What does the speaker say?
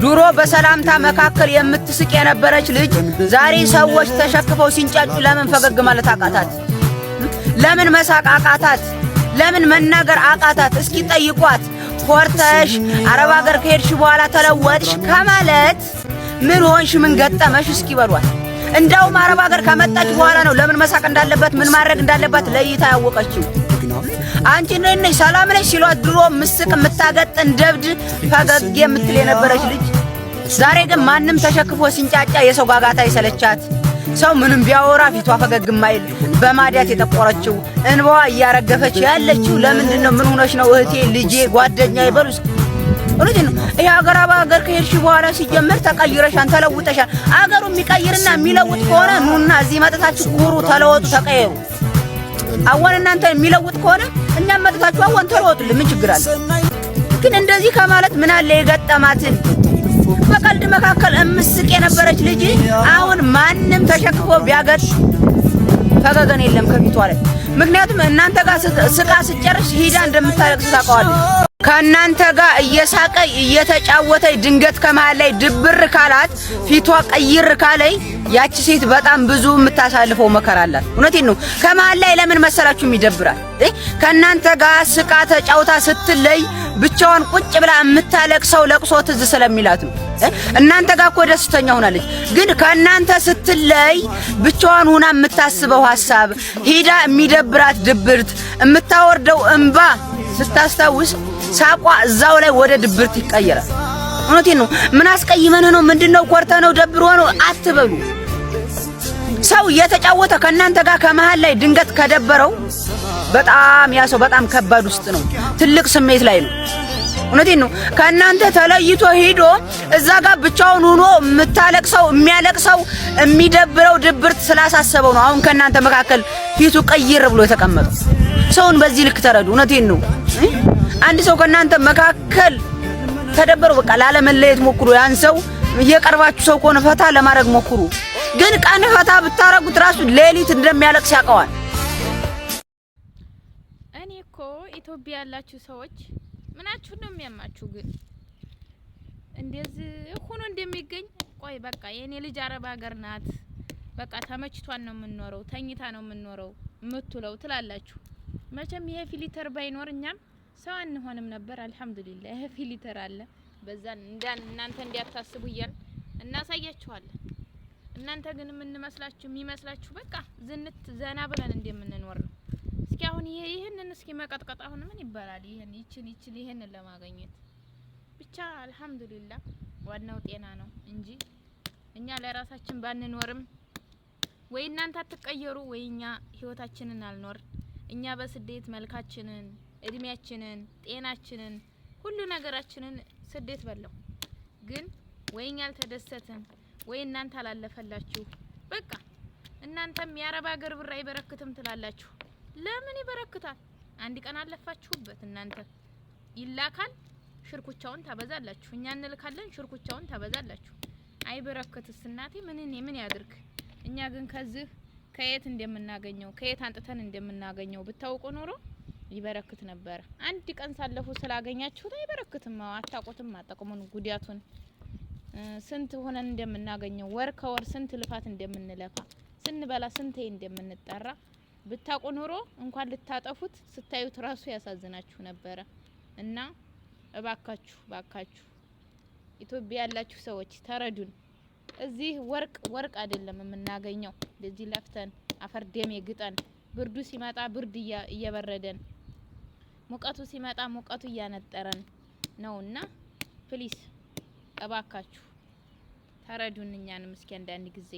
ድሮ በሰላምታ መካከል የምትስቅ የነበረች ልጅ ዛሬ ሰዎች ተሸክፈው ሲንጫጩ ለምን ፈገግ ማለት አቃታት? ለምን መሳቅ አቃታት? ለምን መናገር አቃታት? እስኪ ጠይቋት። ኮርተሽ አረብ ሀገር ከሄድሽ በኋላ ተለወጥሽ ከማለት ምን ሆንሽ? ምን ገጠመሽ? እስኪ በሏት። እንዳውም አረብ ሀገር ከመጣች በኋላ ነው ለምን መሳቅ እንዳለበት ምን ማድረግ እንዳለባት ለይታ ያወቀችው። አንቺ ነሽ ሰላም ነሽ ሲሏት ድሮ ምስቅ የምታገጥን ደብድ ፈገግ የምትል የነበረች ልጅ ዛሬ ግን ማንም ተሸክፎ ሲንጫጫ የሰው ጋጋታ ይሰለቻት። ሰው ምንም ቢያወራ ፊቷ ፈገግ ማይል በማዲያት የጠቆረችው እንባዋ እያረገፈች ያለችው ለምንድን ነው? ምን ሆነሽ ነው እህቴ፣ ልጄ፣ ጓደኛ ይበሉስ? እውነት ነው። ይሄ አገር ከሄድሽ በኋላ ሲጀመር ተቀይረሻን፣ ተለውጠሻል። አገሩ የሚቀይርና የሚለውጥ ከሆነ ኑና እዚህ መጥታችሁ ኩሩ፣ ተለወጡ፣ ተቀየሩ። አሁን እናንተ የሚለውጥ ከሆነ እኛም መጥታችሁ አሁን ተለወጡልን፣ ምን ችግር አለ? ግን እንደዚህ ከማለት ምን አለ የገጠማትን በቀልድ መካከል እምስቅ የነበረች ልጅ አሁን ማንም ተሸክፎ ቢያገጥ ፈገገን የለም ከፊቷ ላይ። ምክንያቱም እናንተ ጋር ስቃ ስጨርሽ ሂዳ እንደምታለቅስ ታውቀዋለች። ከእናንተ ጋር እየሳቀ እየተጫወተ ድንገት ከመሃል ላይ ድብር ካላት ፊቷ ቀይር ካለይ ያቺ ሴት በጣም ብዙ የምታሳልፈው መከራ አላት። እውነቴን ነው። ከመሃል ላይ ለምን መሰላችሁ የሚደብራል? ከእናንተ ጋር ስቃ ተጫውታ ስትለይ ብቻዋን ቁጭ ብላ የምታለቅሰው ለቅሶ ትዝ ስለሚላት ነው። እናንተ ጋር እኮ ደስተኛ ሆናለች፣ ግን ከእናንተ ስትለይ ብቻዋን ሆና የምታስበው ሐሳብ ሄዳ የሚደብራት ድብርት የምታወርደው እንባ ስታስታውስ ሳቋ እዛው ላይ ወደ ድብርት ይቀየራል። እውነቴን ነው። ምን አስቀይመን ነው? ምንድነው? ኮርተ ነው? ደብሮ ነው አትበሉ። ሰው እየተጫወተ ከእናንተ ጋር ከመሃል ላይ ድንገት ከደበረው በጣም ያ ሰው በጣም ከባድ ውስጥ ነው፣ ትልቅ ስሜት ላይ ነው። እውነቴን ነው። ከእናንተ ተለይቶ ሄዶ እዛ ጋር ብቻውን ሆኖ የምታለቅሰው የሚያለቅሰው የሚደብረው ድብርት ስላሳሰበው ነው አሁን ከእናንተ መካከል ፊቱ ቀይር ብሎ የተቀመጠው። ሰውን በዚህ ልክ ተረዱ። እውነቴን ነው። አንድ ሰው ከእናንተ መካከል ተደበረው በቃ ላለመለየት ሞክሩ። ያን ሰው እየቀርባችሁ ሰው ከሆነ ፈታ ለማድረግ ሞክሩ። ግን ቀን ፈታ ብታረጉት ራሱ ሌሊት እንደሚያለቅስ ያውቀዋል። እኔ እኮ ኢትዮጵያ ያላችሁ ሰዎች ምናችሁ ነው የሚያማችሁ? ግን እንደዚህ ሆኖ እንደሚገኝ ቆይ በቃ የኔ ልጅ አረብ ሀገር ናት፣ በቃ ተመችቷን ነው የምንኖረው፣ ተኝታ ነው የምንኖረው ምትለው ትላላችሁ። መቼም ይሄ ፊልተር ባይኖር እኛም ሰው አንሆንም ነበር። አልহামዱሊላህ ይሄ ፊልተር አለ። በዛን እናንተ እንዲያታስቡ ይያል እናሳያችኋለን። እናንተ ግን የሚመስላችሁ በቃ ዝንት ዘና ብለን እንደምንኖር ነው። እስኪ አሁን ይሄንን እስኪ መቀጥቀጥ አሁን ምን ይባላል? ይሄንን ለማግኘት ብቻ አልহামዱሊላህ ዋናው ጤና ነው እንጂ እኛ ለራሳችን ባንኖርም ወይ እናንተ አትቀየሩ ወይ እኛ ህይወታችንን አልኖር። እኛ በስደት መልካችንን፣ እድሜያችንን፣ ጤናችንን፣ ሁሉ ነገራችንን ስደት በለው። ግን ወይኛ አልተደሰተን ወይ እናንተ አላለፈላችሁ። በቃ እናንተም የአረብ ሀገር ብር አይበረክትም ትላላችሁ። ለምን ይበረክታል? አንድ ቀን አለፋችሁበት። እናንተ ይላካል፣ ሽርኩቻውን ታበዛላችሁ። እኛ እንልካለን፣ ሽርኩቻውን ታበዛላችሁ። አይበረክትስ እናቴ ምን ያድርግ? እኛ ግን ከዚህ ከየት እንደምናገኘው ከየት አንጥተን እንደምናገኘው ብታውቁ ኖሮ ይበረክት ነበር። አንድ ቀን ሳለፉ ስላገኛችሁት አይበረክትም። አታውቁትም አጠቅሙን ጉዳቱን ስንት ሆነን እንደምናገኘው ወር ከወር ስንት ልፋት እንደምንለፋ ስንበላ ስንቴ እንደምንጠራ ብታውቁ ኖሮ እንኳን ልታጠፉት ስታዩት ራሱ ያሳዝናችሁ ነበር። እና እባካችሁ ኢትዮጵያ ያላችሁ ሰዎች ተረዱን። እዚህ ወርቅ አይደለም የምናገኘው። ለዚህ ለፍተን አፈር ደም ግጠን ብርዱ ሲመጣ ብርድ እየበረደን ሙቀቱ ሲመጣ ሙቀቱ እያነጠረን ነውና ፕሊስ እባካችሁ ተረዱን። እኛንም እስኪ አንዳንድ ጊዜ